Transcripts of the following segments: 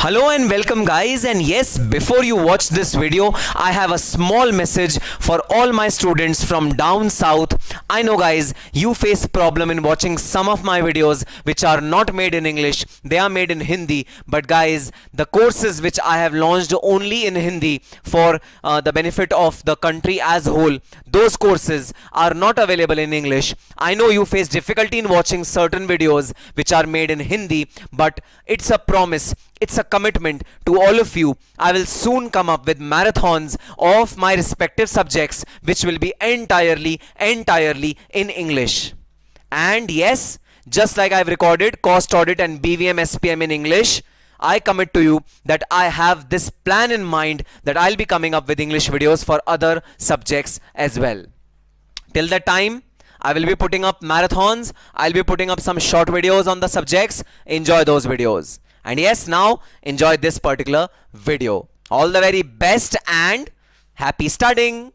Hello and welcome guys, and yes, before you watch this video I have a small message for all my students from down south. I know guys, you face problem in watching some of my videos which are not made in English, they are made in Hindi. But guys, the courses which I have launched only in Hindi for the benefit of the country as whole, those courses are not available in English. I know you face difficulty in watching certain videos which are made in Hindi, but it's a promise, it's a commitment to all of you. I will soon come up with marathons of my respective subjects which will be entirely in English. And yes, just like I've recorded cost audit and BVM SPM in English, I commit to you that I have this plan in mind that I'll be coming up with English videos for other subjects as well. Till that time, I will be putting up marathons, I'll be putting up some short videos on the subjects. Enjoy those videos. And yes, now enjoy this particular video. All the very best and happy studying.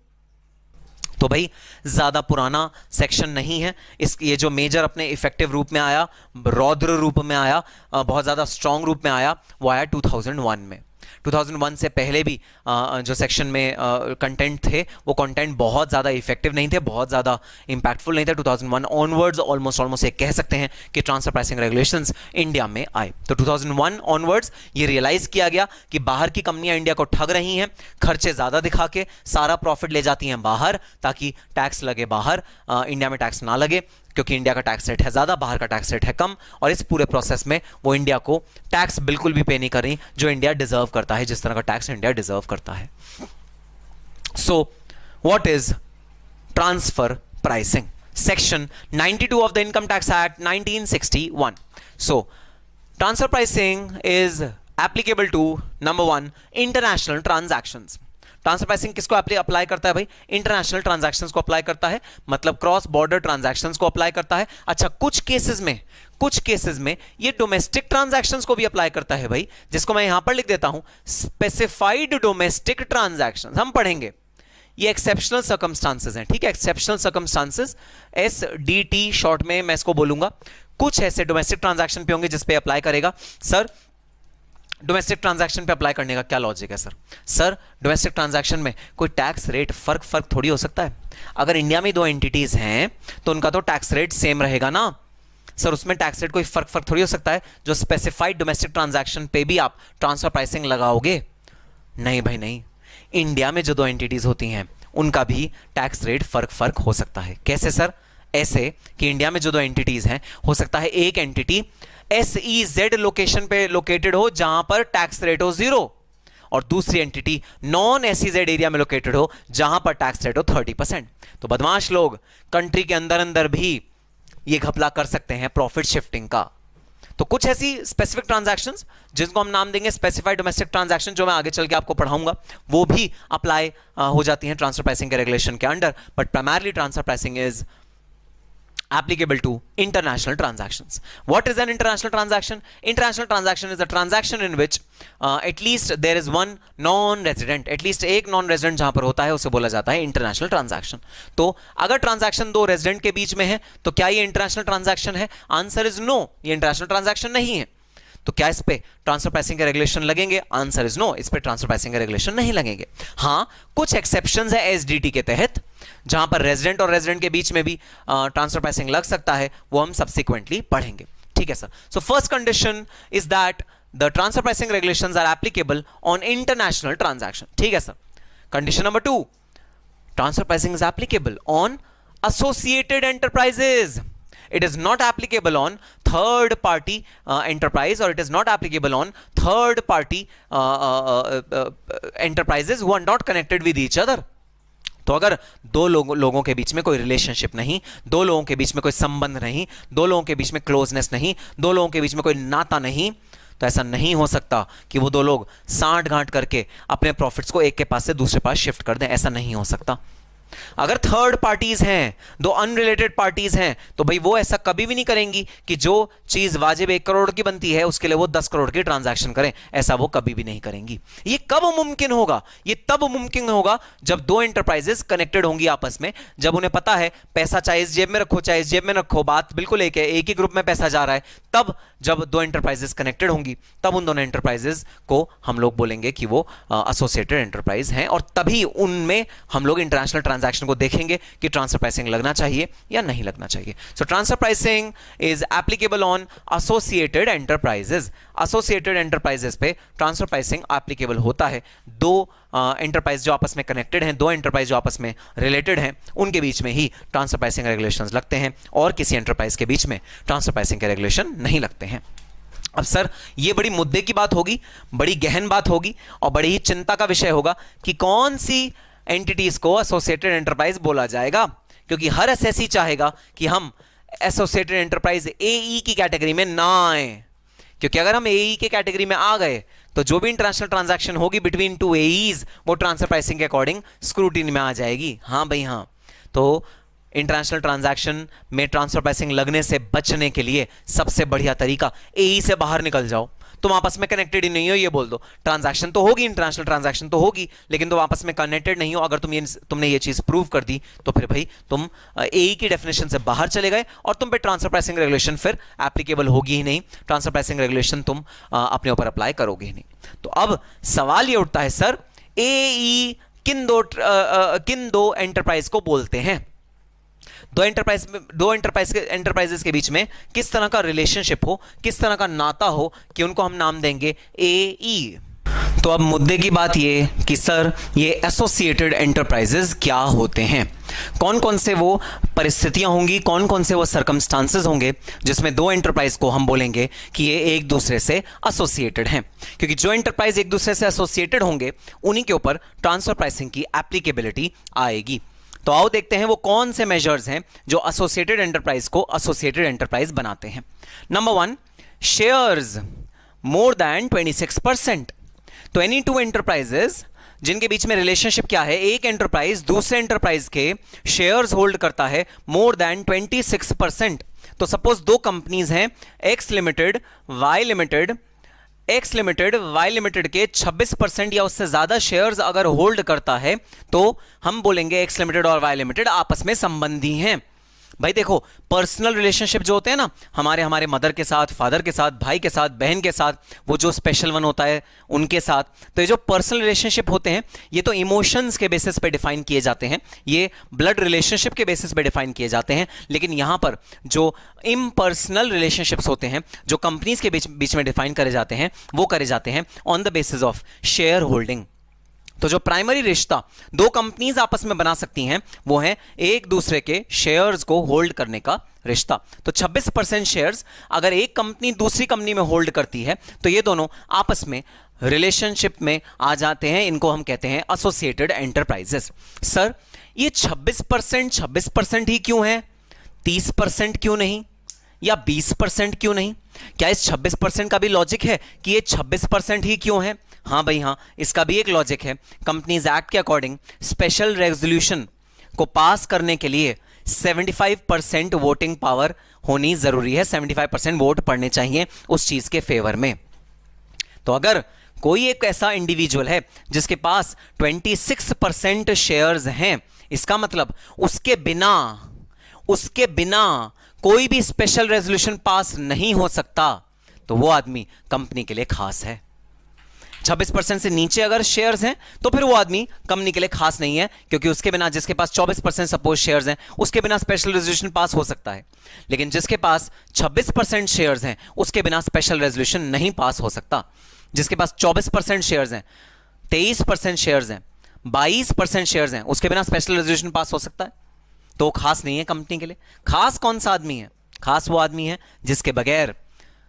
तो भाई ज़्यादा पुराना section नहीं है, ये जो major अपने effective रूप में आया, रौद्र रूप में आया, बहुत ज़्यादा स्ट्रॉन्ग रूप में आया, वो आया 2001 में. 2001 से पहले भी जो सेक्शन में कंटेंट थे वो कंटेंट बहुत ज़्यादा इफेक्टिव नहीं थे, बहुत ज़्यादा इंपैक्टफुल नहीं थे. 2001 ऑनवर्ड्स ऑलमोस्ट ये कह सकते हैं कि ट्रांसफर प्राइसिंग रेगुलेशंस इंडिया में आए. तो 2001 ऑनवर्ड्स ये रियलाइज़ किया गया कि बाहर की कंपनियां इंडिया को ठग रही हैं, खर्चे ज़्यादा दिखा के सारा प्रॉफिट ले जाती हैं बाहर ताकि टैक्स लगे बाहर, इंडिया में टैक्स ना लगे, क्योंकि इंडिया का टैक्स रेट है ज़्यादा, बाहर का टैक्स रेट है कम, और इस पूरे प्रोसेस में वो इंडिया को टैक्स बिल्कुल भी पे नहीं कर रही जो इंडिया डिजर्व करता है, जिस तरह का टैक्स इंडिया डिजर्व करता है. So what is transfer pricing? Section 92 of the income tax act 1961. So transfer pricing is applicable to number 1 international transactions. Transfer pricing किसको अप्लाई करता है भाई? इंटरनेशनल ट्रांजैक्शंस को अप्लाई करता है, मतलब क्रॉस बॉर्डर ट्रांजैक्शंस को अप्लाई करता है. अच्छा, कुछ केसेस में ये डोमेस्टिक ट्रांजैक्शंस को भी अप्लाई करता है भाई, जिसको मैं यहां पर लिख देता हूं स्पेसिफाइड डोमेस्टिक ट्रांजैक्शंस. हम पढ़ेंगे, ये एक्सेप्शनल सर्कमस्टांसेस हैं, ठीक है, एक्सेप्शनल सर्कमस्टांसेस, SDT शॉर्ट में मैं इसको बोलूंगा. कुछ ऐसे डोमेस्टिक ट्रांजैक्शन पे होंगे जिस पे अप्लाई करेगा. सर डोमेस्टिक ट्रांजैक्शन पे अप्लाई करने का क्या लॉजिक है? सर डोमेस्टिक ट्रांजैक्शन में कोई टैक्स रेट फर्क थोड़ी हो सकता है. अगर इंडिया में दो एंटिटीज हैं तो उनका तो टैक्स रेट सेम रहेगा ना सर, उसमें टैक्स रेट कोई फर्क थोड़ी हो सकता है जो स्पेसिफाइड डोमेस्टिक ट्रांजैक्शन पे भी आप ट्रांसफर प्राइसिंग लगाओगे? नहीं भाई नहीं. इंडिया में जो दो एंटिटीज होती हैं उनका भी टैक्स रेट फर्क हो सकता है. कैसे सर? ऐसे कि इंडिया में जो दो एंटिटीज हैं, हो सकता है एक एंटिटी SEZ लोकेशन पे लोकेटेड हो जहां पर टैक्स रेट हो 0, और दूसरी एंटिटी नॉन SEZ एरिया में लोकेटेड हो जहां पर टैक्स रेट हो 30%. तो बदमाश लोग कंट्री के अंदर भी ये घपला कर सकते हैं प्रॉफिट शिफ्टिंग का. तो कुछ ऐसी स्पेसिफिक ट्रांजैक्शंस जिनको हम नाम देंगे स्पेसिफाइड डोमेस्टिक ट्रांजैक्शन, जो मैं आगे चल के आपको पढ़ाऊंगा, वो भी अप्लाई हो जाती हैं ट्रांसफर प्राइसिंग के रेगुलेशन के under. But primarily transfer pricing is applicable to international transactions. What is an international transaction? International transaction is a transaction in which at least there is one non-resident, at least एक non-resident जहां पर होता है उसे बोला जाता है international transaction. तो अगर transaction दो resident के बीच में है तो क्या ये international transaction है? Answer is no, ये international transaction नहीं है. तो क्या इस पे ट्रांसफर प्राइसिंग के रेगुलेशन लगेंगे? आंसर इज नो, इस पे ट्रांसफर प्राइसिंग के रेगुलेशन नहीं लगेंगे. हाँ, कुछ एक्सेप्शंस है SDT के तहत जहां पर रेजिडेंट और रेजिडेंट के बीच में भी ट्रांसफर प्राइसिंग लग सकता है, वो हम सब्सिक्वेंटली पढ़ेंगे. ठीक है sir. So first condition is that the transfer pricing regulations are applicable on international transaction. ठीक है sir. Condition number 2, transfer pricing is applicable on associated enterprises. It is not applicable on third party enterprise, or it is not applicable on third party enterprises who are not connected with each other. तो अगर दो लोगों के बीच में कोई relationship नहीं, दो लोगों के बीच में कोई संबंध नहीं, दो लोगों के बीच में क्लोजनेस नहीं, दो लोगों के बीच में कोई नाता नहीं, तो ऐसा नहीं हो सकता कि वो दो लोग सांठ गांठ करके अपने प्रॉफिट्स को एक के पास से दूसरे पास शिफ्ट कर दें. ऐसा नहीं हो सकता. अगर थर्ड पार्टीज हैं, दो अनरिलेटेड पार्टीज हैं, तो भाई वो ऐसा कभी भी नहीं करेंगी कि जो चीज वाजिब 1 करोड़ की बनती है उसके लिए वो 10 करोड़ की ट्रांजैक्शन करें. ऐसा वो कभी भी नहीं करेंगी. ये कब मुमकिन होगा? ये तब मुमकिन होगा जब दो एंटरप्राइजेस कनेक्टेड होंगी आपस में, जब उन्हें पता है पैसा चाहे इस जेब में रखो चाहे इस जेब में रखो, बात बिल्कुल एक है, एक ही ग्रुप में पैसा जा रहा है, तब जब दो एंटरप्राइजेस कनेक्टेड होंगी तब उन दोनों एंटरप्राइजेस को हम लोग बोलेंगे कि वो एसोसिएटेड एंटरप्राइज हैं, और तभी उनमें हम लोग इंटरनेशनल ट्रांजैक्शन को देखेंगे कि ट्रांसफर प्राइसिंग लगना चाहिए या नहीं लगना चाहिए। सो transfer pricing is applicable on associated enterprises. Associated enterprises पे ट्रांसफर प्राइसिंग एप्लीकेबल होता है। दो एंटरप्राइज जो आपस में कनेक्टेड हैं, दो एंटरप्राइज जो आपस में रिलेटेड हैं, उनके बीच में ही ट्रांसफर प्राइसिंग रेगुलेशंस लगते हैं, और किसी एंटरप्राइज के बीच में ट्रांसफर प्राइसिंग के रेगुलेशन नहीं लगते हैं। अब सर, ये बड़ी मुद्दे की बात होगी, बड़ी गहन बात होगी, और बड़ी ही चिंता का विषय होगा कि कौन सी एंटिटीज को एसोसिएटेड एंटरप्राइज बोला जाएगा, क्योंकि हर एसएससी चाहेगा कि हम एसोसिएटेड एंटरप्राइज एई की कैटेगरी में ना आए, क्योंकि अगर हम एई के कैटेगरी में आ गए तो जो भी इंटरनेशनल ट्रांजैक्शन होगी बिटवीन टू एईज वो ट्रांसफर प्राइसिंग के अकॉर्डिंग स्क्रूटिनी में आ जाएगी। हाँ भाई हाँ, तो इंटरनेशनल ट्रांजैक्शन में ट्रांसफर प्राइसिंग लगने से बचने के लिए सबसे बढ़िया तरीका, एई से बाहर निकल जाओ। तुम आपस में कनेक्टेड ही नहीं हो, ये बोल दो। ट्रांजैक्शन तो होगी, इंटरनेशनल ट्रांजैक्शन तो होगी, लेकिन तुम आपस में कनेक्टेड नहीं हो। अगर तुमने ये चीज प्रूव कर दी तो फिर भाई तुम एई की डेफिनेशन से बाहर चले गए, और तुम पे ट्रांसफर प्राइसिंग रेगुलेशन फिर एप्लीकेबल होगी ही नहीं। ट्रांसफर प्राइसिंग रेगुलेशन तुम अपने ऊपर अप्लाई करोगे ही नहीं। तो अब सवाल ये उठता है, सर एई किन दो एंटरप्राइज को बोलते हैं? दो एंटरप्राइजेस के बीच में किस तरह का रिलेशनशिप हो, किस तरह का नाता हो कि उनको हम नाम देंगे एई। तो अब मुद्दे की बात ये कि सर ये एसोसिएटेड एंटरप्राइजेस क्या होते हैं, कौन कौन से वो परिस्थितियां होंगी, कौन कौन से वो सर्कमस्टांसेस होंगे जिसमें दो एंटरप्राइज को हम बोलेंगे कि ये एक दूसरे से एसोसिएटेड हैं। क्योंकि जो एंटरप्राइज एक दूसरे से एसोसिएटेड होंगे उन्हीं के ऊपर ट्रांसफर प्राइसिंग की एप्लीकेबिलिटी आएगी। तो आओ देखते हैं वो कौन से मेजर्स हैं जो एसोसिएटेड एंटरप्राइज को एसोसिएटेड एंटरप्राइज बनाते हैं। Number 1, shares more than 26%। तो एनी टू एंटरप्राइजेस जिनके बीच में रिलेशनशिप क्या है, एक एंटरप्राइज दूसरे एंटरप्राइज के शेयर्स होल्ड करता है मोर देन 26%। तो सपोज दो कंपनीज हैं, X limited Y limited. X limited Y limited के 26% या उससे ज्यादा शेयर्स अगर होल्ड करता है तो हम बोलेंगे एक्स लिमिटेड और वाई लिमिटेड आपस में संबंधी हैं। भाई देखो, पर्सनल रिलेशनशिप जो होते हैं ना, हमारे मदर के साथ, फादर के साथ, भाई के साथ, बहन के साथ, वो जो स्पेशल वन होता है उनके साथ, तो ये जो पर्सनल रिलेशनशिप होते हैं ये तो इमोशंस के बेसिस पे डिफाइन किए जाते हैं, ये ब्लड रिलेशनशिप के बेसिस पे डिफाइन किए जाते हैं। लेकिन यहां पर जो इम्पर्सनल रिलेशनशिप्स होते हैं, जो कंपनीज के बीच में डिफाइन करे जाते हैं, वो करे जाते हैं on the basis of share holding. तो जो प्राइमरी रिश्ता दो कंपनीज आपस में बना सकती हैं वो है एक दूसरे के शेयर्स को होल्ड करने का रिश्ता। तो 26% शेयर्स अगर एक कंपनी दूसरी कंपनी में होल्ड करती है तो ये दोनों आपस में रिलेशनशिप में आ जाते हैं, इनको हम कहते हैं एसोसिएटेड एंटरप्राइजेस। सर ये 26% ही क्यों है, 30% क्यों नहीं, या 20% क्यों नहीं? क्या इस 26% का भी लॉजिक है कि ये 26% ही क्यों है? हाँ भाई हाँ, इसका भी एक लॉजिक है। कंपनीज एक्ट के अकॉर्डिंग स्पेशल रेजोल्यूशन को पास करने के लिए 75% वोटिंग पावर होनी जरूरी है, 75% वोट पड़ने चाहिए उस चीज के फेवर में। तो अगर कोई एक ऐसा इंडिविजुअल है जिसके पास 26% शेयर्स हैं, इसका मतलब उसके बिना कोई भी स्पेशल रेजोल्यूशन पास नहीं हो सकता, तो वो आदमी कंपनी के लिए खास है। 26% से नीचे अगर शेयर्स हैं तो फिर वो आदमी कंपनी के लिए खास नहीं है, क्योंकि उसके बिना, जिसके पास 24% सपोज शेयर्स हैं, उसके बिना स्पेशल रेजोल्यूशन पास हो सकता है। लेकिन जिसके पास 26% शेयर्स हैं उसके बिना स्पेशल रेजोल्यूशन नहीं पास हो सकता। जिसके पास 24% शेयर्स हैं, 23% शेयर्स हैं, 22% शेयर्स हैं, उसके बिना स्पेशल रेजोल्यूशन पास हो सकता है, तो वो खास नहीं है कंपनी के लिए। खास कौन सा आदमी है? खास वो आदमी है जिसके बगैर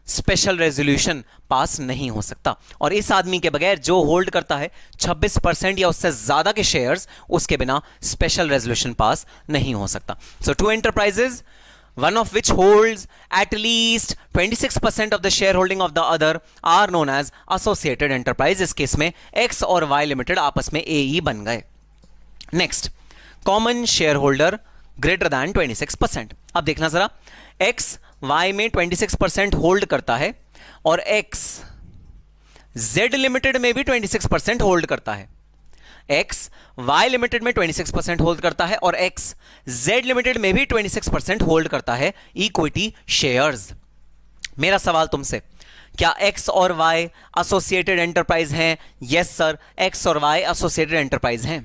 स्पेशल रेजोल्यूशन पास नहीं हो सकता, और इस आदमी के बगैर जो होल्ड करता है 26% या उससे ज्यादा के शेयर्स, उसके बिना स्पेशल रेजोल्यूशन पास नहीं हो सकता। So two enterprises, one of which holds at least 26% of the shareholding of the other are known as associated enterprise। इस केस में X और Y लिमिटेड आपस में AE बन गए। Next, common share holder greater than 26%। अब देखना जरा, X Y में 26% होल्ड करता है और X Z लिमिटेड में भी 26% होल्ड करता है। X Y लिमिटेड में 26% होल्ड करता है और X Z लिमिटेड में भी 26% होल्ड करता है इक्विटी शेयर्स। मेरा सवाल तुमसे, क्या X और Y एसोसिएटेड एंटरप्राइज हैं? यस सर, X और Y एसोसिएटेड एंटरप्राइज हैं।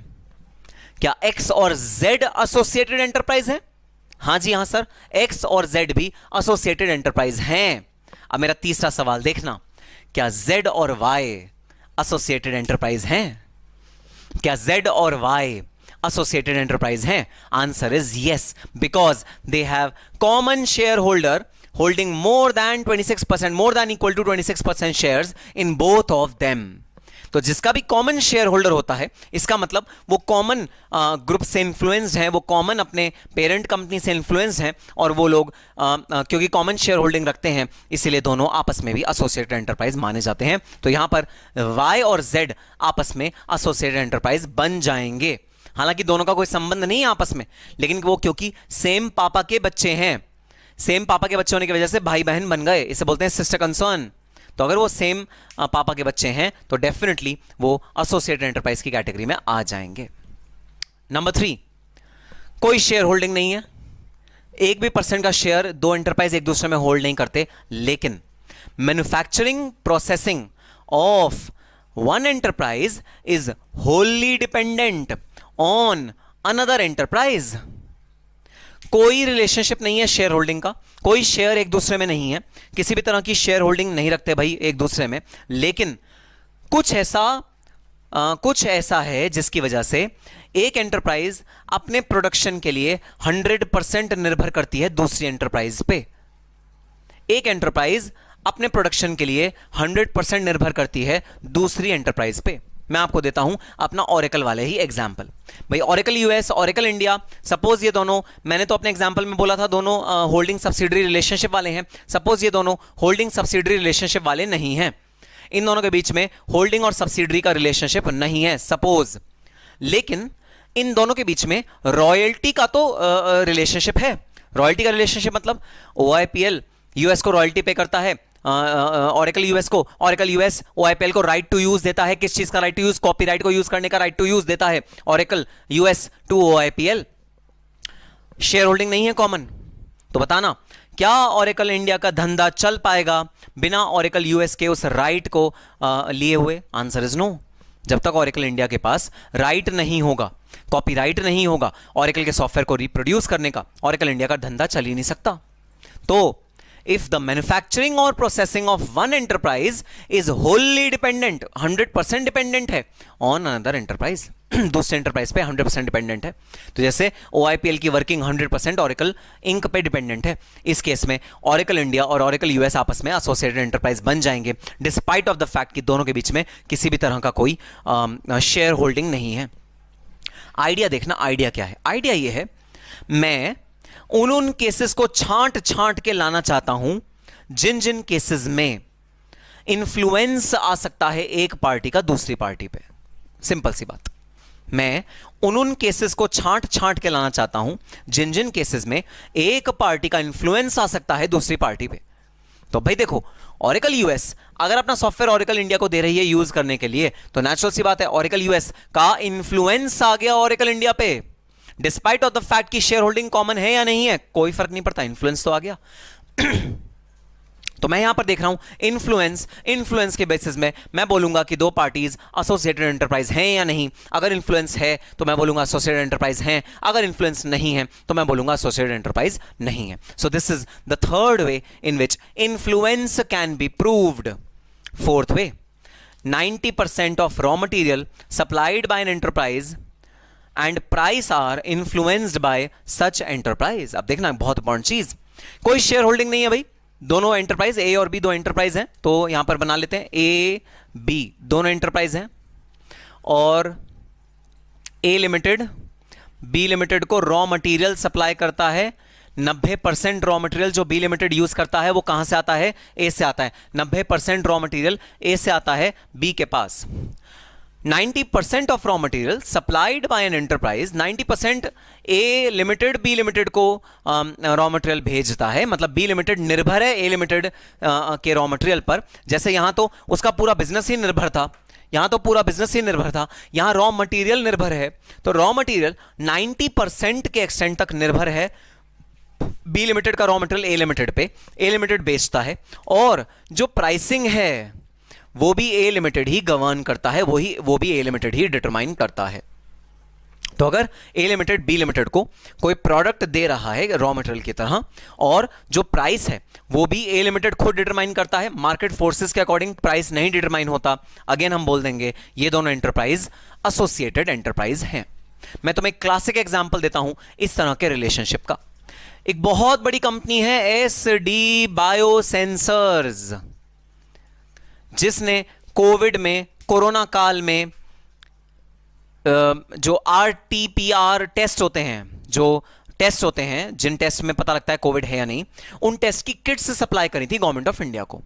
क्या X और Z एसोसिएटेड एंटरप्राइज हैं? हां जी हां सर, X और Z भी एसोसिएटेड एंटरप्राइज हैं। अब मेरा तीसरा सवाल देखना, क्या Z और Y एसोसिएटेड एंटरप्राइज हैं? क्या Z और Y एसोसिएटेड एंटरप्राइज हैं? Answer is yes, because they have common share holder holding more than 26%, more than equal to 26% shares in both of them। तो जिसका भी कॉमन शेयर होल्डर होता है, इसका मतलब वो कॉमन ग्रुप से इन्फ्लुएंस्ड हैं, वो कॉमन अपने पेरेंट कंपनी से इन्फ्लुएंस्ड हैं, और वो लोग क्योंकि कॉमन शेयर होल्डिंग रखते हैं, इसीलिए दोनों आपस में भी एसोसिएटेड एंटरप्राइज माने जाते हैं। तो यहां पर Y और Z आपस में एसोसिएटेड एंटरप्राइज बन जाएंगे। हालांकि दोनों का कोई संबंध नहीं है आपस में, लेकिन वो क्योंकि सेम पापा के बच्चे हैं, सेम पापा के बच्चे होने की वजह से भाई बहन बन गए, इसे बोलते हैं सिस्टर कंसर्न। तो अगर वो सेम पापा के बच्चे हैं तो डेफिनेटली वो एसोसिएटेड एंटरप्राइज की कैटेगरी में आ जाएंगे। नंबर 3, कोई शेयर होल्डिंग नहीं है, 1 भी % का शेयर दो एंटरप्राइज एक दूसरे में होल्ड नहीं करते, लेकिन manufacturing processing of one enterprise is Holi dependent on another enterprise. कोई रिलेशनशिप नहीं है शेयर होल्डिंग का, कोई शेयर एक दूसरे में नहीं है, किसी भी तरह की शेयर होल्डिंग नहीं रखते भाई एक दूसरे में, लेकिन कुछ ऐसा है जिसकी वजह से एक एंटरप्राइज अपने प्रोडक्शन के लिए 100% निर्भर करती है दूसरी एंटरप्राइज पे। एक एंटरप्राइज अपने प्रोडक्शन के लिए 100% निर्भर करती है दूसरी एंटरप्राइज पे। मैं आपको देता हूं अपना ओरेकल वाले ही एग्जाम्पल। भाई Oracle US, Oracle India, suppose ये दोनों, मैंने तो अपने एग्जाम्पल में बोला था दोनों होल्डिंग सब्सिडरी रिलेशनशिप वाले हैं। सपोज ये दोनों होल्डिंग सब्सिडरी रिलेशनशिप वाले नहीं हैं, इन दोनों के बीच में होल्डिंग और सब्सिडरी का रिलेशनशिप नहीं है सपोज, लेकिन इन दोनों के बीच में रॉयल्टी का तो रिलेशनशिप है। रॉयल्टी का रिलेशनशिप मतलब OIPL यूएस को रॉयल्टी पे करता है, ओरेकल यूएस को, ओरेकल यूएस OIPL को राइट टू यूज देता है। किस चीज का राइट टू यूज? कॉपीराइट को यूज करने का राइट टू यूज देता है Oracle US to OIPL। Share holding नहीं है कॉमन, तो बताना क्या ओरेकल इंडिया का धंधा चल पाएगा बिना ओरेकल यूएस के उस राइट को लिए हुए? Answer is no. जब तक ओरेकल इंडिया के पास राइट नहीं होगा, कॉपीराइट नहीं होगा ओरेकल के सॉफ्टवेयर को रिप्रोड्यूस करने का, ओरेकल इंडिया का धंधा चल ही नहीं सकता। तो if the manufacturing or processing of one enterprise is wholly dependent, 100% dependent है on another enterprise, दूसरे एंटरप्राइज पे 100% डिपेंडेंट है। तो जैसे OIPL की वर्किंग 100% ओरेकल इंक पे डिपेंडेंट है, इस केस में ओरेकल इंडिया और ओरेकल यूएस आपस में एसोसिएटेड एंटरप्राइज बन जाएंगे, डिस्पाइट ऑफ द फैक्ट कि दोनों के बीच में किसी भी तरह का कोई शेयर होल्डिंग नहीं है। आइडिया देखना, आइडिया क्या है? आइडिया ये है, मैं उन केसेस को छांट के लाना चाहता हूं जिन जिन केसेस में इंफ्लुएंस आ सकता है एक पार्टी का दूसरी पार्टी पे। सिंपल सी बात, मैं उन केसेस को छांट के लाना चाहता हूं जिन जिन केसेस में एक पार्टी का इंफ्लुएंस आ सकता है दूसरी पार्टी पे। तो भाई देखो, ओरेकल यूएस अगर अपना सॉफ्टवेयर ओरेकल इंडिया को दे रही है यूज करने के लिए, तो नेचुरल सी बात है ओरेकल यूएस का इंफ्लुएंस आ गया ओरेकल इंडिया पे, डिस्पाइट ऑफ द फैक्ट की शेयर होल्डिंग कॉमन है या नहीं है, कोई फर्क नहीं पड़ता, इन्फ्लुएंस तो आ गया। तो मैं यहां पर देख रहा हूं इन्फ्लुएंस के बेसिस में मैं बोलूंगा कि दो पार्टीज एसोसिएटेड एंटरप्राइज हैं या नहीं। अगर इन्फ्लुएंस है तो मैं बोलूंगा एसोसिएटेड एंटरप्राइज हैं, अगर इन्फ्लुएंस नहीं है तो मैं बोलूंगा एसोसिएटेड एंटरप्राइज नहीं है। So this is the third way in which influence can be proved. Fourth way, 90% of raw material supplied by an enterprise and price are influenced by such enterprise. अब देखना बहुत इंपॉर्टेंट चीज, कोई share holding नहीं है भाई, दोनों enterprise ए और बी दो एंटरप्राइज हैं, तो यहां पर बना लेते हैं ए बी दोनों एंटरप्राइज हैं, और ए लिमिटेड बी लिमिटेड को रॉ मटेरियल सप्लाई करता है। 90% रॉ मटेरियल जो बी लिमिटेड यूज करता है वो कहां से आता है? ए से आता है। 90% रॉ मटेरियल ए से आता है बी के पास। 90% of raw material supplied by an enterprise, 90% A limited B limited को रॉ मटेरियल भेजता है, मतलब बी लिमिटेड निर्भर है ए लिमिटेड के रॉ मटेरियल पर। जैसे यहां तो उसका पूरा बिजनेस ही निर्भर था, यहां रॉ मटेरियल निर्भर है, तो रॉ मटेरियल 90% के एक्सटेंट तक निर्भर है बी लिमिटेड का रॉ मटेरियल ए लिमिटेड पे ए लिमिटेड बेचता है, और जो प्राइसिंग है वो भी ए लिमिटेड ही गवर्न करता है, वो भी ए लिमिटेड ही डिटरमाइन करता है। तो अगर ए लिमिटेड बी लिमिटेड को कोई प्रोडक्ट दे रहा है रॉ मटेरियल की तरह, और जो प्राइस है वो भी ए लिमिटेड खुद डिटरमाइन करता है, मार्केट फोर्सेस के अकॉर्डिंग प्राइस नहीं डिटरमाइन होता, अगेन हम बोल देंगे ये दोनों एंटरप्राइज एसोसिएटेड एंटरप्राइज हैं। मैं तुम्हें एक क्लासिक एग्जांपल देता हूं इस तरह के रिलेशनशिप का। एक बहुत बड़ी कंपनी है एसडी बायोसेंसर्स, जिसने कोविड में, कोरोना काल में जो आरटीपीआर टेस्ट होते हैं, जो टेस्ट होते हैं जिन टेस्ट में पता लगता है कोविड है या नहीं, उन टेस्ट की किट्स सप्लाई करी थी गवर्नमेंट ऑफ इंडिया को।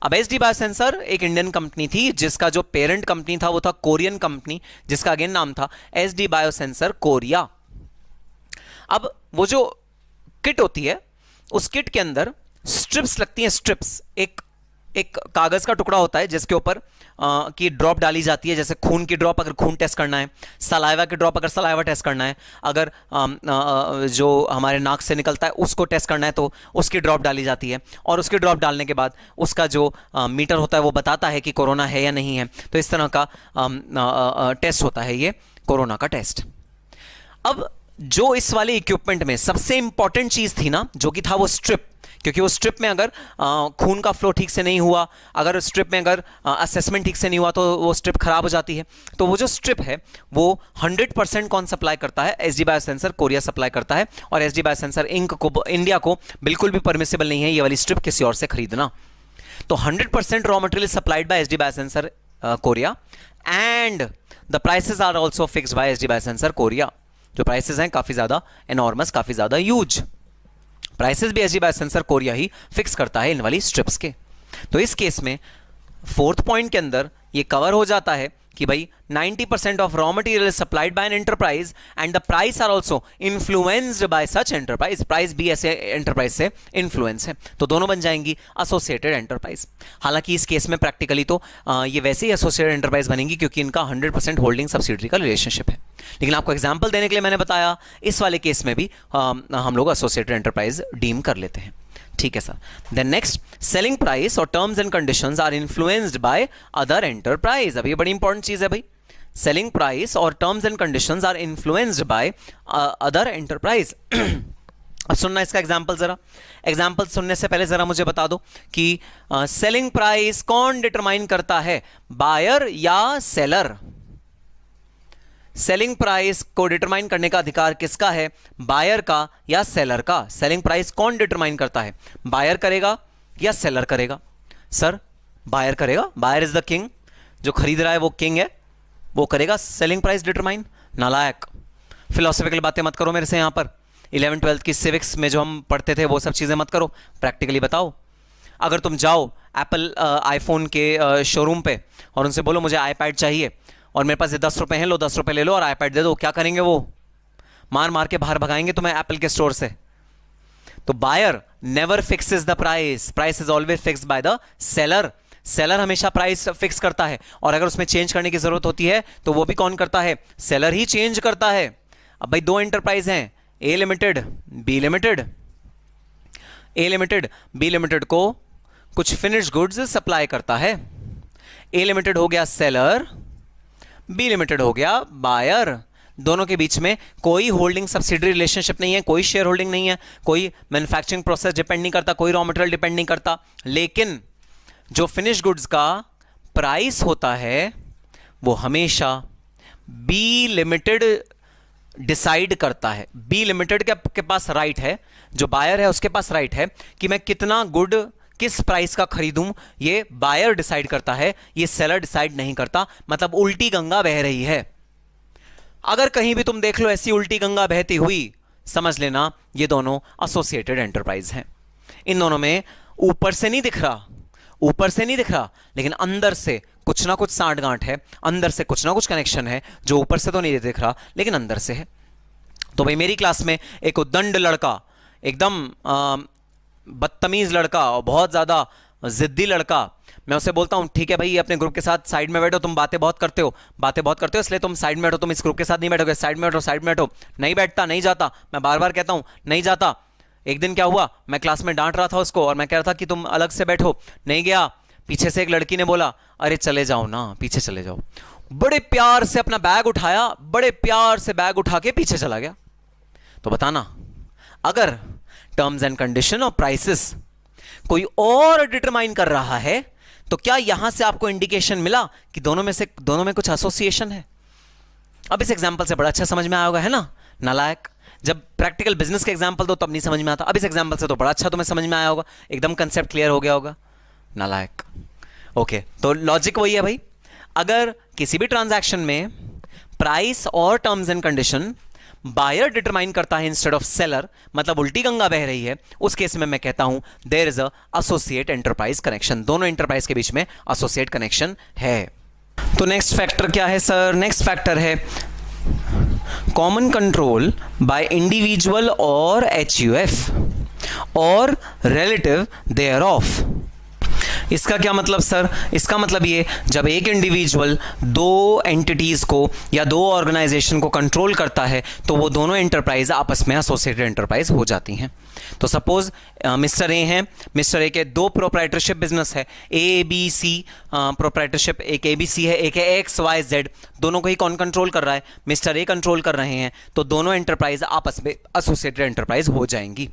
अब एसडी बायोसेंसर एक इंडियन कंपनी थी जिसका जो पेरेंट कंपनी था वो था कोरियन कंपनी, जिसका अगेन नाम था एसडी बायोसेंसर कोरिया। अब वो जो किट होती है, उस किट के अंदर स्ट्रिप्स लगती हैं, स्ट्रिप्स, एक कागज का टुकड़ा होता है जिसके ऊपर की ड्रॉप डाली जाती है, जैसे खून की ड्रॉप अगर खून टेस्ट करना है, सलाइवा की ड्रॉप अगर सलाइवा टेस्ट करना है, अगर जो हमारे नाक से निकलता है उसको टेस्ट करना है तो उसकी ड्रॉप डाली जाती है, और उसकी ड्रॉप डालने के बाद उसका जो मीटर होता है वो बताता है कि कोरोना है या नहीं है। तो इस तरह का टेस्ट होता है ये कोरोना का टेस्ट। अब जो इस वाले इक्विपमेंट में सबसे इंपॉर्टेंट चीज थी ना, जो कि था वो स्ट्रिप, क्योंकि वो स्ट्रिप में अगर खून का फ्लो ठीक से नहीं हुआ, अगर स्ट्रिप में अगर असेसमेंट ठीक से नहीं हुआ तो वो स्ट्रिप खराब हो जाती है। तो वो जो स्ट्रिप है वो 100% कौन सप्लाई करता है? एसडी बायोसेंसर कोरिया सप्लाई करता है, और एसडी बायोसेंसर इंक को, इंडिया को बिल्कुल भी परमिसिबल नहीं है ये वाली स्ट्रिप किसी और से खरीदना। तो 100% raw material supplied by SD Biosensor Korea, and the prices are also fixed by SD Biosensor Korea. जो प्राइसेस हैं काफी ज्यादा एनॉर्मस, काफी ज्यादा ह्यूज प्राइसेस भी एसडी बायोसेंसर कोरिया ही फिक्स करता है इन वाली स्ट्रिप्स के। तो इस केस में फोर्थ पॉइंट के अंदर ये कवर हो जाता है कि भाई 90% of raw material is supplied by an enterprise and the price are also influenced by such enterprise. Price भी ऐसे एंटरप्राइज से इन्फ्लुएंस है, तो दोनों बन जाएंगी एसोसिएटेड एंटरप्राइज। हालांकि इस केस में प्रैक्टिकली तो ये वैसे ही एसोसिएटेड एंटरप्राइज बनेंगी क्योंकि इनका 100% होल्डिंग सब्सिडरी का रिलेशनशिप है। लेकिन आपको एग्जाम्पल देने के लिए मैंने बताया इस वाले केस में भी हम लोग एसोसिएटेड एंटरप्राइज डीम कर लेते हैं। ठीक है sir. Then next, selling price और terms and conditions are influenced by other enterprise. अब ये बड़ी इंपॉर्टेंट चीज है भाई, सेलिंग प्राइस और terms and conditions are influenced by other enterprise. अब सुनना इसका एग्जांपल, जरा एग्जांपल सुनने से पहले जरा मुझे बता दो कि सेलिंग प्राइस कौन डिटरमाइन करता है, बायर या सेलर? सेलिंग प्राइस को डिटरमाइन करने का अधिकार किसका है, बायर का या सेलर का? सेलिंग प्राइस कौन डिटरमाइन करता है, बायर करेगा या सेलर करेगा? सर बायर करेगा, बायर इज द किंग, जो खरीद रहा है वो किंग है, वो करेगा सेलिंग प्राइस डिटरमाइन। नालायक, फिलोसफिकल बातें मत करो मेरे से यहाँ पर। 11th-12th की सिविक्स में जो हम पढ़ते थे वो सब चीजें मत करो, प्रैक्टिकली बताओ। अगर तुम जाओ एप्पल आईफोन के शोरूम पे और उनसे बोलो मुझे आईपैड चाहिए और मेरे पास ये 10 रुपए हैं, लो 10 रुपए ले लो और आईपैड दे दो, क्या करेंगे? वो मार मार के बाहर भगाएंगे तुम्हें एप्पल के स्टोर से। तो buyer never fixes the price, price is always fixed by the seller. Seller हमेशा प्राइस फिक्स करता है, और अगर उसमें चेंज करने की जरूरत होती है तो वो भी कौन करता है? सेलर ही चेंज करता है। अब भाई दो एंटरप्राइज हैं, ए लिमिटेड बी लिमिटेड। ए लिमिटेड बी लिमिटेड को कुछ फिनिश गुड्स सप्लाई करता है। ए लिमिटेड हो गया सेलर, बी लिमिटेड हो गया बायर। दोनों के बीच में कोई होल्डिंग सब्सिडरी रिलेशनशिप नहीं है, कोई शेयर होल्डिंग नहीं है, कोई मैन्युफैक्चरिंग प्रोसेस डिपेंड नहीं करता, कोई रॉ मटेरियल डिपेंड नहीं करता। लेकिन जो फिनिश गुड्स का प्राइस होता है वो हमेशा बी लिमिटेड डिसाइड करता है। बी लिमिटेड के पास राइट है, जो बायर है उसके पास राइट है कि मैं कितना गुड किस प्राइस का खरीदूं, ये बायर डिसाइड करता है, ये सेलर डिसाइड नहीं करता। मतलब उल्टी गंगा बह रही है। अगर कहीं भी तुम देख लो ऐसी उल्टी गंगा बहती हुई, समझ लेना ये दोनों एसोसिएटेड एंटरप्राइज हैं। इन दोनों में ऊपर से नहीं दिख रहा, ऊपर से नहीं दिख रहा, लेकिन अंदर से कुछ ना कुछ सांठ गांठ है, अंदर से कुछ ना कुछ कनेक्शन है, जो ऊपर से तो नहीं दिख रहा लेकिन अंदर से है। तो भाई मेरी क्लास में एक उद्दंड लड़का, एकदम बदतमीज लड़का और बहुत ज्यादा जिद्दी लड़का, मैं उसे बोलता हूं ठीक है भाई अपने ग्रुप के साथ साइड में बैठो, तुम बातें बहुत करते हो इसलिए तुम साइड में बैठो, तुम इस ग्रुप के साथ नहीं बैठोगे, साइड में बैठो, नहीं बैठता, नहीं जाता। मैं बार बार कहता हूं नहीं जाता, एक दिन क्या हुआ, मैं क्लास में डांट रहा था उसको और मैं कह रहा था कि तुम अलग से बैठो, नहीं गया। पीछे से एक लड़की ने बोला अरे चले जाओ ना, पीछे चले जाओ। बड़े प्यार से अपना बैग उठाया, बड़े प्यार से बैग उठा के पीछे चला गया। तो बताना, अगर टर्म्स एंड कंडीशन और प्राइसेस कोई और डिटरमाइन कर रहा है तो क्या यहां से आपको इंडिकेशन मिला कि दोनों में कुछ एसोसिएशन है? अब इस एग्जांपल से बड़ा अच्छा समझ में आया होगा, है ना नालायक। जब प्रैक्टिकल बिजनेस के एग्जांपल दो तब नहीं समझ में आता, अब इस एग्जांपल से तो बड़ा अच्छा तुम्हें समझ में आया होगा, एकदम कंसेप्ट क्लियर हो गया होगा। नालायक। ओके, तो लॉजिक वही है भाई, अगर किसी भी ट्रांजैक्शन में प्राइस और terms and condition buyer determine करता है इंस्टेड ऑफ सेलर, मतलब उल्टी गंगा बह रही है, उस केस में मैं कहता हूं there is a associate enterprise connection, दोनों एंटरप्राइज के बीच में एसोसिएट कनेक्शन है। तो नेक्स्ट फैक्टर क्या है सर? नेक्स्ट फैक्टर है कॉमन कंट्रोल बाय इंडिविजुअल और HUF और रिलेटिव देयर ऑफ। इसका क्या मतलब सर? इसका मतलब ये, जब एक इंडिविजुअल दो एंटिटीज को या दो ऑर्गेनाइजेशन को कंट्रोल करता है तो वो दोनों एंटरप्राइज आपस में एसोसिएटेड एंटरप्राइज हो जाती हैं। तो सपोज मिस्टर ए हैं, मिस्टर ए के दो प्रोप्राइटरशिप बिजनेस है, ABC प्रोप्राइटरशिप, एक ABC है, एक है XYZ, दोनों को ही कौन कंट्रोल कर रहा है? मिस्टर ए कंट्रोल कर रहे हैं, तो दोनों एंटरप्राइज आपस में एसोसिएटेड एंटरप्राइज हो जाएंगी।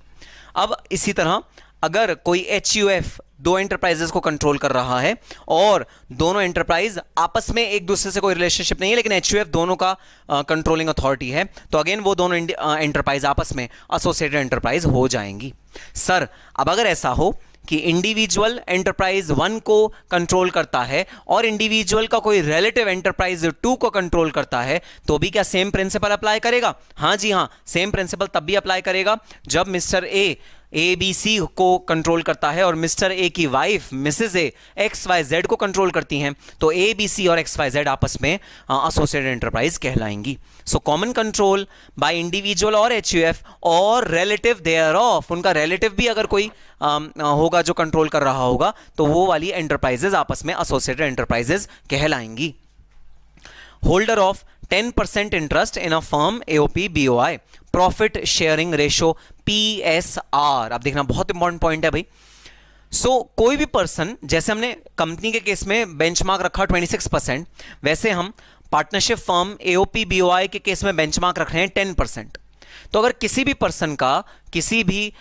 अब इसी तरह अगर कोई HUF दो एंटरप्राइजेस को कंट्रोल कर रहा है और दोनों एंटरप्राइज आपस में एक दूसरे से कोई रिलेशनशिप नहीं है, लेकिन HUF दोनों का कंट्रोलिंग अथॉरिटी है, तो अगेन वो दोनों एंटरप्राइज आपस में एसोसिएटेड एंटरप्राइज हो जाएंगी। सर अब अगर ऐसा हो कि इंडिविजुअल एंटरप्राइज 1 को कंट्रोल करता है और इंडिविजुअल का कोई रिलेटिव एंटरप्राइज 2 को कंट्रोल करता है, तो भी क्या सेम प्रिंसिपल अप्लाई करेगा? हाँ जी हाँ, सेम प्रिंसिपल तब भी अप्लाई करेगा जब मिस्टर ए ABC को कंट्रोल करता है और मिस्टर ए की वाइफ मिसेस ए XYZ को कंट्रोल करती हैं, तो ABC और XYZ आपस में एसोसिएटेड एंटरप्राइज कहलाएंगी। So common control by individual और HUF और रिलेटिव देयर ऑफ, उनका रिलेटिव भी अगर कोई होगा जो कंट्रोल कर रहा होगा, तो वो वाली एंटरप्राइजेज आपस में एसोसिएटेड एंटरप्राइजेज कहलाएंगी। Holder of 10% interest in a firm AOP BOI, profit sharing ratio PSR। अब देखना बहुत इंपॉर्टेंट पॉइंट है भाई। कोई भी पर्सन, जैसे हमने कंपनी के केस में बेंचमार्क रखा 26%, वैसे हम पार्टनरशिप फर्म AOP BOI के केस में बेंचमार्क रख रहे हैं 10%। तो अगर किसी भी पर्सन का किसी भी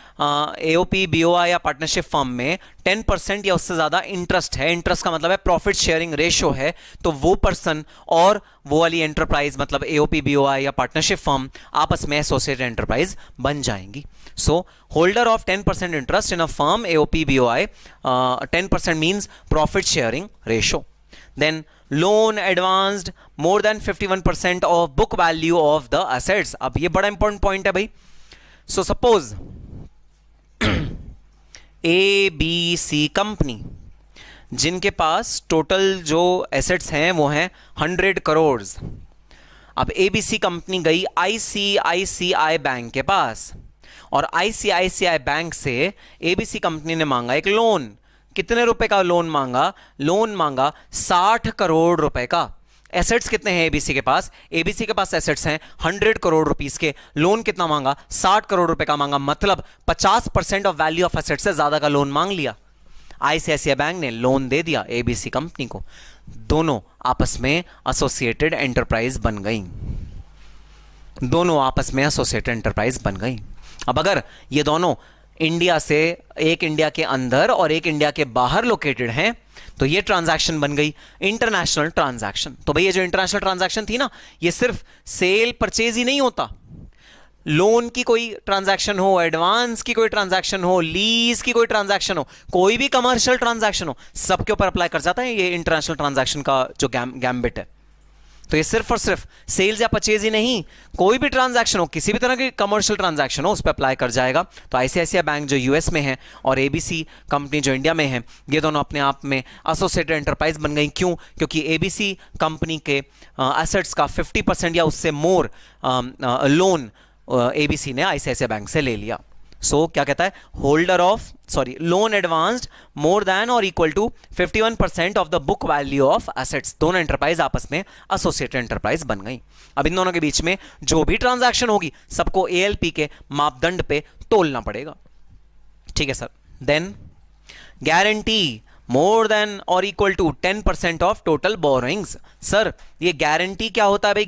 AOP BOI या पार्टनरशिप फर्म में 10% या उससे ज़्यादा इंटरेस्ट है, इंटरेस्ट का मतलब है प्रॉफिट शेयरिंग रेशो है, तो वो पर्सन और वो वाली एंटरप्राइज मतलब AOP BOI या पार्टनरशिप फर्म आपस में एसोसिएटेड एंटरप्राइज बन जाएंगी। So holder of 10% interest in a firm AOP BOI, 10% means profit sharing ratio. Then loan advanced more than 51% of book value of the assets। अब ये बड़ा important point है भाई। सो सपोज ABC कंपनी, जिनके पास total जो assets हैं वो हैं 100 करोड़। अब ABC कंपनी गई ICICI बैंक के पास और ICICI बैंक से ABC कंपनी ने मांगा एक लोन। कितने रुपए का लोन मांगा? लोन मांगा 60 करोड़ रुपए का। एसेट्स कितने हैं ABC के पास? ABC के पास एसेट्स हैं 100 करोड़ रुपीस के। लोन कितना मांगा? 60 करोड़ रुपए का मांगा, मतलब 50% ऑफ वैल्यू ऑफ एसेट्स से ज्यादा का लोन मांग लिया। ICICI बैंक ने लोन दे दिया ABC कंपनी को। दोनों आपस में एसोसिएटेड एंटरप्राइज बन गई। दोनों आपस में एसोसिएटेड एंटरप्राइज बन गई। अब अगर ये दोनों इंडिया से, एक इंडिया के अंदर और एक इंडिया के बाहर लोकेटेड हैं, तो ये ट्रांजैक्शन बन गई इंटरनेशनल ट्रांजैक्शन। तो भैया जो इंटरनेशनल ट्रांजैक्शन थी ना, ये सिर्फ सेल परचेज ही नहीं होता, लोन की कोई ट्रांजैक्शन हो, एडवांस की कोई ट्रांजैक्शन हो, लीज की कोई ट्रांजैक्शन हो, कोई भी कमर्शियल ट्रांजैक्शन हो, सबके ऊपर अप्लाई कर जाता है ये इंटरनेशनल ट्रांजैक्शन का जो गैम्बिट है। तो ये सिर्फ और सिर्फ सेल्स या परचेज ही नहीं, कोई भी ट्रांजैक्शन हो, किसी भी तरह की कमर्शियल ट्रांजैक्शन हो, उस पर अप्लाई कर जाएगा। तो ICICI बैंक जो US में है और ABC कंपनी जो इंडिया में है, ये दोनों अपने आप में एसोसिएटेड एंटरप्राइज बन गई। क्यों? क्योंकि ABC कंपनी के एसेट्स का 50% या उससे मोर लोन ABC ने ICICI बैंक से ले लिया। सो क्या कहता है? Holder of loan advanced more than और equal to 51% of the book value of assets. दोनों एंटरप्राइज आपस में एसोसिएटेड एंटरप्राइज बन गई। अब इन दोनों के बीच में जो भी ट्रांजैक्शन होगी सबको ALP के मापदंड पे तोलना पड़ेगा। ठीक है sir. Then guarantee more than और equal to 10% of total borrowings. Sir ये गारंटी क्या होता है भाई?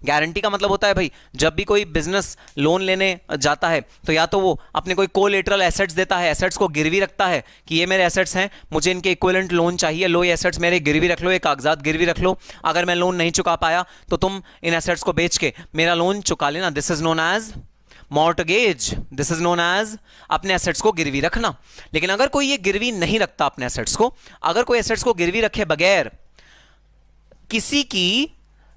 गारंटी का मतलब होता है भाई, जब भी कोई बिजनेस लोन लेने जाता है तो या तो वो अपने कोई कोलेटरल एसेट्स देता है, एसेट्स को गिरवी रखता है कि ये मेरे एसेट्स हैं, मुझे इनके इक्विवेलेंट लोन चाहिए, लो ये एसेट्स मेरे गिरवी रख लो, ये कागजात गिरवी रख लो, अगर मैं लोन नहीं चुका पाया तो तुम इन एसेट्स को बेच के मेरा लोन चुका लेना। This is known as mortgage, this is known as अपने एसेट्स को गिरवी रखना। लेकिन अगर कोई ये गिरवी नहीं रखता अपने एसेट्स को, अगर कोई एसेट्स को गिरवी रखे बगैर किसी की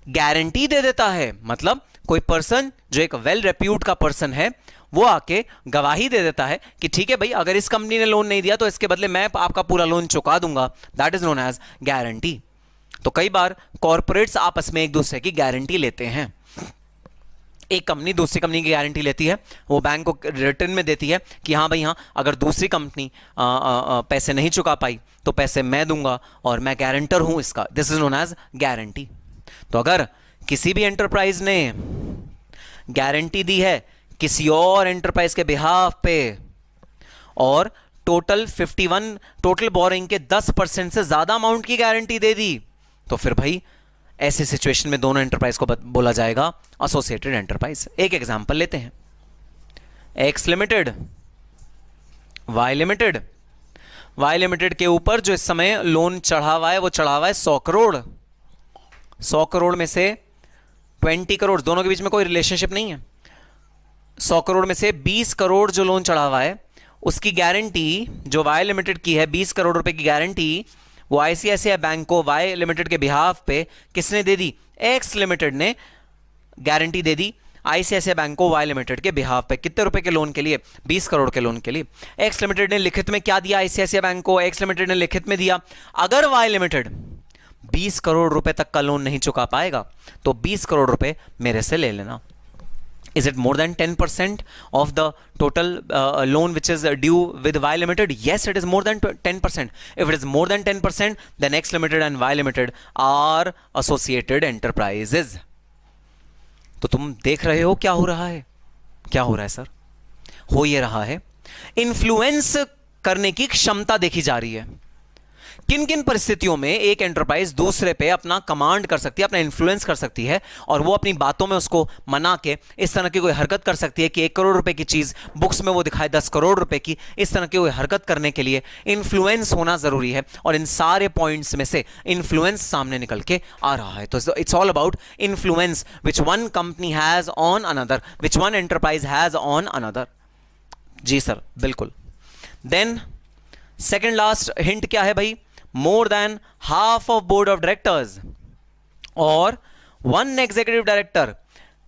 गारंटी दे देता है, मतलब कोई पर्सन जो एक वेल रेप्यूट का पर्सन है वो आके गवाही दे देता है कि ठीक है भाई, अगर इस कंपनी ने लोन नहीं दिया तो इसके बदले मैं आपका पूरा लोन चुका दूंगा, that is known as guarantee. तो कई बार कॉर्पोरेट्स आपस में एक दूसरे की गारंटी लेते हैं। एक कंपनी दूसरी कंपनी की गारंटी लेती है, वो बैंक को रिटर्न में देती है कि हाँ भाई हाँ, अगर दूसरी कंपनी पैसे नहीं चुका पाई तो पैसे मैं दूंगा और मैं गारंटर हूं इसका, this is known as guarantee. तो अगर किसी भी एंटरप्राइज ने गारंटी दी है किसी और एंटरप्राइज के बिहाफ पे और टोटल बोरिंग के 10% से ज्यादा अमाउंट की गारंटी दे दी, तो फिर भाई ऐसे सिचुएशन में दोनों एंटरप्राइज को बोला जाएगा एसोसिएटेड एंटरप्राइज। एक एग्जांपल लेते हैं, X limited, Y limited. Y limited के ऊपर जो इस समय लोन चढ़ा हुआ है वो चढ़ा हुआ है 100 करोड़। 100 करोड़ में से 20 करोड़, दोनों के बीच में कोई रिलेशनशिप नहीं है, 100 करोड़ में से 20 करोड़ जो लोन चढ़ा हुआ है उसकी गारंटी जो वाई लिमिटेड की है, 20 करोड़ रुपए की गारंटी वो आईसीआईसीआई बैंक को वाई लिमिटेड के बिहाफ पे किसने दे दी? एक्स लिमिटेड ने गारंटी दे दी आईसीआईसीआई बैंक को वाई लिमिटेड के बिहाफ पे। कितने रुपए के लोन के लिए? 20 करोड़ के लोन के लिए। एक्स लिमिटेड ने लिखित में क्या दिया आईसीआईसीआई बैंक को? एक्स लिमिटेड ने लिखित में दिया अगर वाई लिमिटेड 20 करोड़ रुपए तक का लोन नहीं चुका पाएगा तो 20 करोड़ रुपए मेरे से ले लेना। Is it more than 10% of the total loan which is due with Y Limited? Yes, it is more than 10%. If it is more than 10%, then X Limited and Y Limited are associated enterprises. तो तुम देख रहे हो क्या हो रहा है? क्या हो रहा है सर? हो ये रहा है, इन्फ्लुएंस करने की क्षमता देखी जा रही है। किन किन परिस्थितियों में एक एंटरप्राइज दूसरे पे अपना कमांड कर सकती है, अपना इन्फ्लुएंस कर सकती है और वो अपनी बातों में उसको मना के इस तरह की कोई हरकत कर सकती है कि 1 करोड़ रुपए की चीज बुक्स में वो दिखाए 10 करोड़ रुपए की। इस तरह की कोई हरकत करने के लिए इन्फ्लुएंस होना जरूरी है और इन सारे पॉइंट्स में से इन्फ्लुएंस सामने निकल के आ रहा है। तो it's all about influence which one company has on another, which one enterprise has on another. जी सर, बिल्कुल। देन सेकेंड लास्ट हिंट क्या है भाई? more than half of board of directors और 1 executive director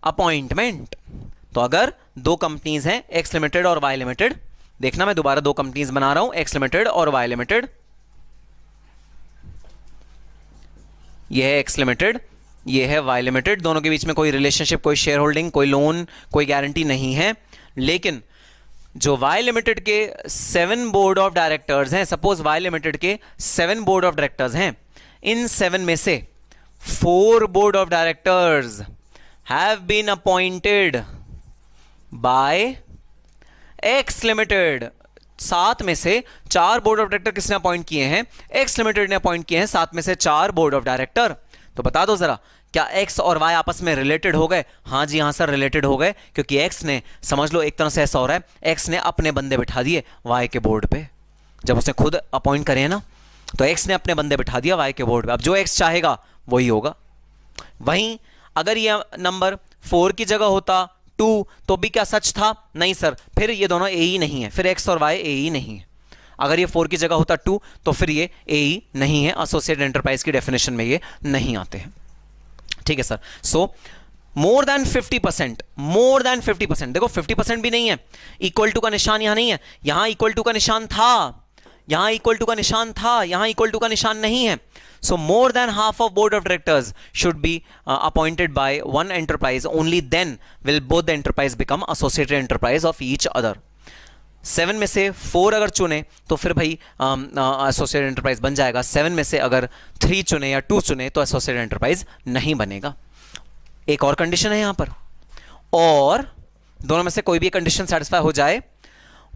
appointment। तो अगर दो companies हैं एक्स लिमिटेड और वाई लिमिटेड, देखना मैं दोबारा दो कंपनीज बना रहा हूं, एक्स लिमिटेड और वाई लिमिटेड। यह है एक्स लिमिटेड, यह है वाई लिमिटेड। दोनों के बीच में कोई रिलेशनशिप, कोई शेयर होल्डिंग, कोई लोन, कोई गारंटी नहीं है। लेकिन जो वाई लिमिटेड के 7 बोर्ड ऑफ डायरेक्टर्स हैं, सपोज वाई लिमिटेड के 7 बोर्ड ऑफ डायरेक्टर्स हैं, इन 7 में से 4 board of directors have been appointed by X limited. 7 में से 4 बोर्ड ऑफ डायरेक्टर किसने अपॉइंट किए हैं? एक्स लिमिटेड ने अपॉइंट किए हैं 7 में से 4 बोर्ड ऑफ डायरेक्टर। तो बता दो जरा, क्या एक्स और वाई आपस में रिलेटेड हो गए? हाँ जी हाँ सर, रिलेटेड हो गए, क्योंकि एक्स ने, समझ लो एक तरह से ऐसा हो रहा है, एक्स ने अपने बंदे बिठा दिए वाई के बोर्ड पे। जब उसने खुद अपॉइंट करे ना, तो एक्स ने अपने बंदे बिठा दिया वाई के बोर्ड पे। अब जो एक्स चाहेगा वही होगा। वहीं अगर ये नंबर 4 की जगह होता 2 तो भी क्या सच था? नहीं सर, फिर ये दोनों ए ही नहीं है, फिर एक्स और वाई ए ही नहीं है। अगर ये 4 की जगह होता 2 तो फिर ये ए ही नहीं है, एसोसिएटेड एंटरप्राइज की डेफिनेशन में ये नहीं आते हैं। ठीक है सर। सो मोर देन 50%, मोर देन 50%, देखो 50% भी नहीं है, इक्वल टू का निशान यहां नहीं है, यहां इक्वल टू का निशान था, यहां इक्वल टू का निशान था, यहां इक्वल टू का निशान नहीं है। So more than half of board of directors should be appointed by one enterprise, only then will both the enterprise become associated enterprise of each other. 7 में से 4 अगर चुने तो फिर भाई एसोसिएटेड एंटरप्राइज बन जाएगा। 7 में से अगर 3 चुने या 2 चुने तो एसोसिएटेड एंटरप्राइज नहीं बनेगा। एक और कंडीशन है यहां पर, और दोनों में से कोई भी कंडीशन सेटिस्फाई हो जाए,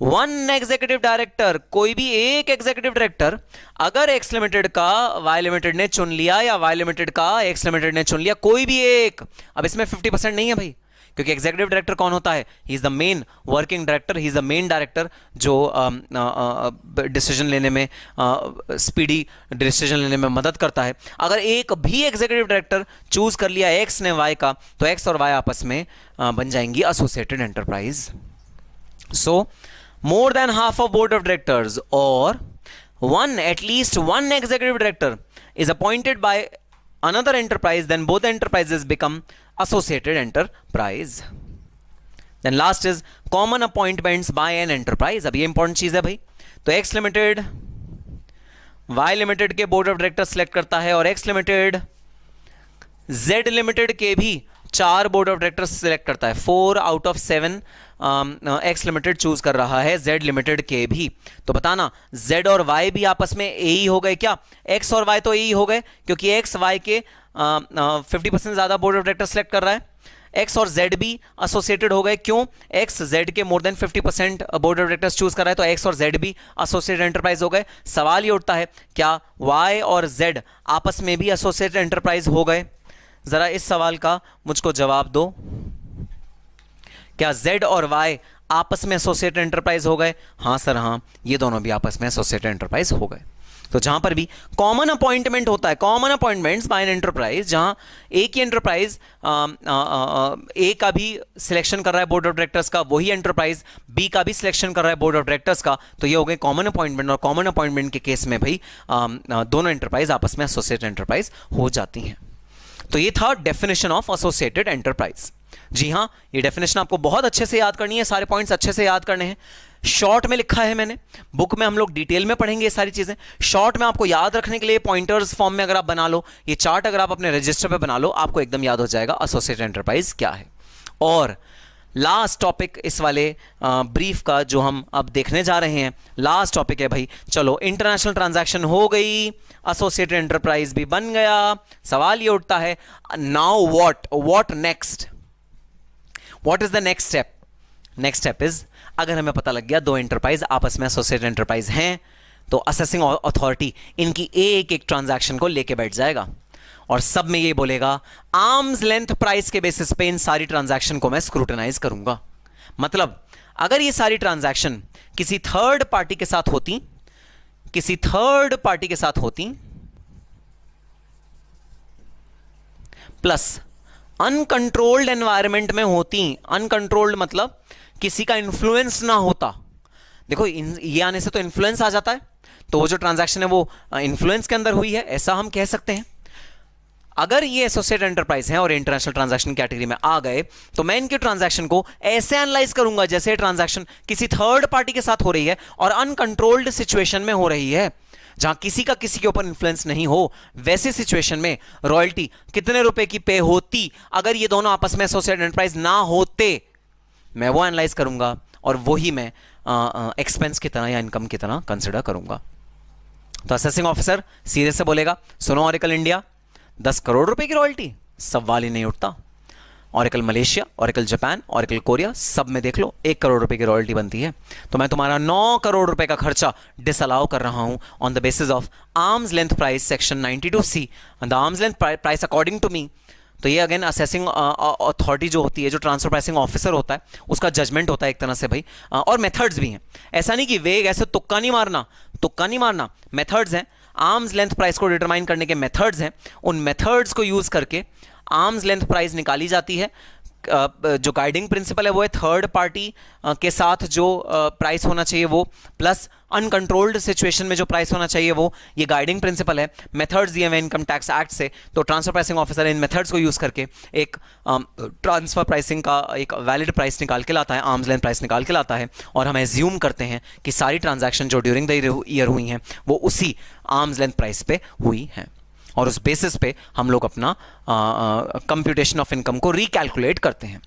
वन एग्जीक्यूटिव डायरेक्टर, कोई भी एक एग्जीक्यूटिव डायरेक्टर अगर एक्स लिमिटेड का वाई लिमिटेड ने चुन लिया या वाई लिमिटेड का एक्स लिमिटेड ने चुन लिया, कोई भी एक, अब इसमें 50% नहीं है भाई, क्योंकि एग्जीक्यूटिव डायरेक्टर कौन होता है, he is the main working director, he is the main director जो डिसीजन लेने में, स्पीडी डिसीजन लेने में मदद करता है। अगर एक भी एग्जीक्यूटिव डायरेक्टर चूज कर लिया एक्स ने वाई का, तो एक्स और वाई आपस में बन जाएंगी associated enterprise. So more than half of board of directors or at least one executive director is appointed by another enterprise, then both enterprises become associated enterprise. Then last is common appointments by an enterprise. अब ये important चीज है भाई। तो x limited Y limited के board of director select करता है, और एक्स लिमिटेड जेड लिमिटेड के भी 4 बोर्ड ऑफ डायरेक्टर्स सेलेक्ट करता है। 4 out of 7 x limited choose कर रहा है जेड लिमिटेड के भी। तो बताना जेड और वाई भी आपस में ए ही हो गए क्या? एक्स और वाई तो ए ही हो गए, क्योंकि एक्स वाई के 50% ज्यादा बोर्ड ऑफ डायरेक्टर सेलेक्ट कर रहा है। एक्स और जेड भी एसोसिएटेड हो गए, क्यों? एक्स जेड के more than 50% board of directors choose कर रहा है, तो एक्स और जेड भी एसोसिएटेड एंटरप्राइज हो गए। सवाल ये उठता है, क्या वाई और जेड आपस में भी एसोसिएटेड एंटरप्राइज हो गए? जरा इस सवाल का मुझको जवाब दो। क्या Z और Y आपस में एसोसिएटेड एंटरप्राइज हो गए? हाँ सर हाँ, ये दोनों भी आपस में एसोसिएटेड एंटरप्राइज हो गए। तो जहां पर भी कॉमन अपॉइंटमेंट होता है, common appointments by an enterprise, जहां एक ही एंटरप्राइज ए का भी सिलेक्शन कर रहा है बोर्ड ऑफ डायरेक्टर्स का, वही एंटरप्राइज बी का भी सिलेक्शन कर रहा है बोर्ड ऑफ डायरेक्टर्स का, तो ये हो गए कॉमन अपॉइंटमेंट। और कॉमन अपॉइंटमेंट के केस में भाई दोनों एंटरप्राइज आपस में एसोसिएटेड एंटरप्राइज हो जाती हैं। तो ये था डेफिनेशन ऑफ एसोसिएटेड एंटरप्राइज। जी हाँ, ये डेफिनेशन आपको बहुत अच्छे से याद करनी है, सारे पॉइंट्स अच्छे से याद करने हैं। शॉर्ट में लिखा है मैंने, बुक में हम लोग डिटेल में पढ़ेंगे ये सारी चीजें। शॉर्ट में आपको याद रखने के लिए पॉइंटर्स फॉर्म में अगर आप बना लो, ये चार्ट अगर आप अपने रजिस्टर पे बना लो, आपको एकदम याद हो जाएगा एसोसिएटेड एंटरप्राइज क्या है। और लास्ट टॉपिक इस वाले ब्रीफ का जो हम अब देखने जा रहे हैं, लास्ट टॉपिक है भाई, चलो इंटरनेशनल ट्रांजैक्शन हो गई, एसोसिएटेड एंटरप्राइज भी बन गया। सवाल ये उठता है, now what next? What is the next step? Next step is, अगर हमें पता लग गया 2 एंटरप्राइज आपस में एसोसिएटेड एंटरप्राइज हैं, तो असेसिंग अथॉरिटी इनकी एक एक ट्रांजैक्शन को लेके बैठ जाएगा और सब में ये बोलेगा आर्म्स लेंथ प्राइस के बेसिस पे इन सारी ट्रांजैक्शन को मैं स्क्रूटनाइज करूंगा। मतलब अगर ये सारी ट्रांजैक्शन किसी थर्ड पार्टी के साथ होती, प्लस अनकंट्रोल्ड एनवायरनमेंट में होती, अनकंट्रोल्ड मतलब किसी का इन्फ्लुएंस ना होता। देखो ये आने से तो इन्फ्लुएंस आ जाता है, तो वो जो ट्रांजैक्शन है वो इन्फ्लुएंस के अंदर हुई है, ऐसा हम कह सकते हैं। अगर ये एसोसिएटेड एंटरप्राइज है और इंटरनेशनल ट्रांजैक्शन कैटेगरी में आ गए, तो मैं इनके ट्रांजैक्शन को ऐसे एनालाइज करूंगा जैसे ट्रांजैक्शन किसी थर्ड पार्टी के साथ हो रही है और अनकंट्रोल्ड सिचुएशन में हो रही है, जहां किसी का किसी के ऊपर इन्फ्लुएंस नहीं हो। वैसे सिचुएशन में रॉयल्टी कितने रुपए की पे होती अगर ये दोनों आपस में एसोसिएटेड एंटरप्राइज ना होते, मैं वो एनालाइज करूंगा और वही मैं एक्सपेंस की तरह या इनकम की तरह कंसिडर करूंगा। तो असेसिंग ऑफिसर सीधे से बोलेगा, सुनो ऑरेकल इंडिया, 10 करोड़ रुपए की रॉयल्टी, सवाल ही नहीं उठता। Oracle Malaysia, oracle Japan, oracle Korea, सब में देख लो 1 करोड़ रुपए की रॉयल्टी बनती है, तो मैं तुम्हारा 9 करोड़ रुपए का खर्चा डिसअलाउ कर रहा हूं on the basis of arms length price section 92C, the arms length price according to me. तो ये अगेन असेसिंग अथॉरिटी जो होती है, जो ट्रांसफर प्राइसिंग ऑफिसर होता है, उसका जजमेंट होता है एक तरह से भाई। और मेथड्स भी हैं, ऐसा नहीं कि वेग ऐसे तुक्का नहीं मारना, मेथड्स हैं। आर्म्स लेंथ प्राइस को डिटरमाइन करने के मेथड्स हैं, उन मेथड्स को यूज करके आर्म्स लेंथ प्राइस निकाली जाती है। जो गाइडिंग प्रिंसिपल है वो है थर्ड पार्टी के साथ जो प्राइस होना चाहिए वो, प्लस अनकंट्रोल्ड सिचुएशन में जो प्राइस होना चाहिए वो, ये गाइडिंग प्रिंसिपल है। मेथड्स दिए हुए इनकम टैक्स एक्ट से, तो transfer pricing officer in methods को यूज करके एक ट्रांसफर प्राइसिंग का एक वैलिड प्राइस निकाल के लाता है, आर्म्स लेंथ प्राइस निकाल के लाता है, और हम एज्यूम करते हैं कि सारी ट्रांजैक्शन जो ड्यूरिंग द ईयर हुई हैं वो उसी आर्म्स लेंथ प्राइस पे हुई हैं, और उस बेसिस पे हम लोग अपना कंप्यूटेशन ऑफ इनकम को रिकैलकुलेट करते हैं।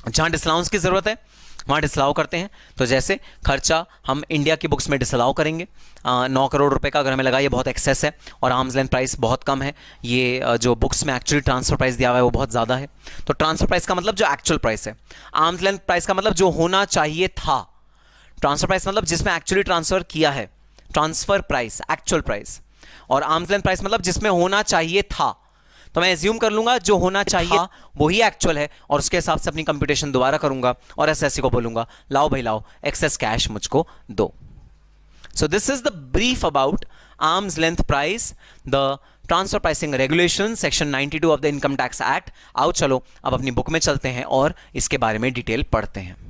जहां डिसअलाउंस की जरूरत है वहां डिसअलाउ करते हैं। तो जैसे खर्चा हम इंडिया की बुक्स में डिसअलाउ करेंगे, 9 करोड़ रुपए का अगर हमें लगा ये बहुत एक्सेस है और आर्म्स लेंथ प्राइस बहुत कम है, ये जो बुक्स में एक्चुअली ट्रांसफर प्राइस दिया हुआ है वो बहुत ज़्यादा है, तो ट्रांसफर प्राइस का मतलब जो एक्चुअल प्राइस है, आर्म्स लेंथ प्राइस का मतलब जो होना चाहिए था। ट्रांसफर प्राइस मतलब जिसमें एक्चुअली ट्रांसफर किया है, ट्रांसफर प्राइस एक्चुअल प्राइस, और आर्म्स लेंथ प्राइस मतलब जिसमें होना चाहिए था। तो मैं एज्यूम कर लूंगा जो होना चाहिए वही एक्चुअल है और उसके हिसाब से अपनी कंप्यूटेशन दोबारा करूंगा और एसएससी को बोलूंगा लाओ भाई लाओ एक्सेस कैश मुझको दो। So this is the brief about arm's length price, the transfer pricing regulation, section 92 of the Income Tax Act। आओ चलो अब अपनी बुक में चलते हैं और इसके बारे में डिटेल पढ़ते हैं।